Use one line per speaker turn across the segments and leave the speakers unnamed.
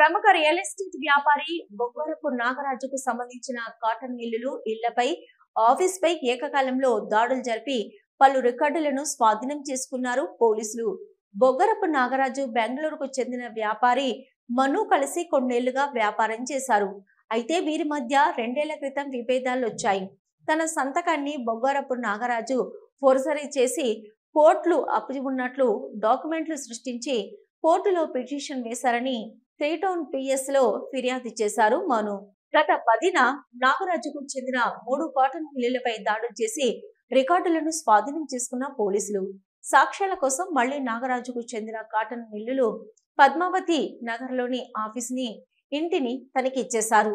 ప్రముఖ real estate వ్యాపారి బొగ్గరపు నాగరాజుకు సంబంధించిన కాటన్ మిల్లులు, ఇళ్లపై, ఆఫీస్ పై ఏకకాలంలో దాడులు జరిపి పలు రికార్డులను స్వాధీనం చేసుకున్నారు పోలీసులు. బొగ్గరపు నాగరాజు బెంగళూరుకు చెందిన వ్యాపారి మను కలిసి కొన్నేళ్లుగా వ్యాపారం చేశారు. అయితే వీరి మధ్య 2 ఏళ్ల క్రితం విభేదాలు వచ్చాయి. తన సంతకాన్ని బొగ్గరపు నాగరాజు ఫోర్జరీ చేసి కోర్టులు అప్పి ఉన్నట్లు డాక్యుమెంట్లు సృష్టించి కోర్టులో పిటిషన్ వేశారని 3 టౌన్ PS లో ఫిర్యాదు చేశారు మను. గత 10న నాగరాజుకు చెందిన 3 కాటన్ మిల్లులపై దాడులు చేసి రికార్డులను స్వాధీనం చేసుకున్న పోలీసులు సాక్ష్యాల కోసం మళ్లీ నాగరాజుకు చెందిన కాటన్ మిల్లులు పద్మావతి నగర్లోని ఆఫీస్ని, ఇంటిని తనిఖీ చేశారు.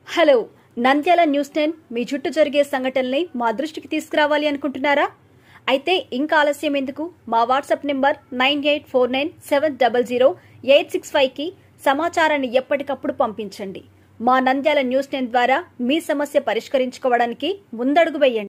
హలో, నంద్యాల న్యూస్ 10 మీ చుట్టూ జరిగే సంఘటనల్ని మా దృష్టికి తీసుకురావాలి అనుకుంటున్నారా? అయితే ఇంకా ఆలస్యం ఎందుకు? మా వాట్సాప్ నెంబర్ 9849700865కి సమాచారాన్ని ఎప్పటికప్పుడు పంపించండి. మా నంద్యాల న్యూస్ 10 ద్వారా మీ సమస్య పరిష్కరించుకోవడానికి ముందడుగు వేయండి.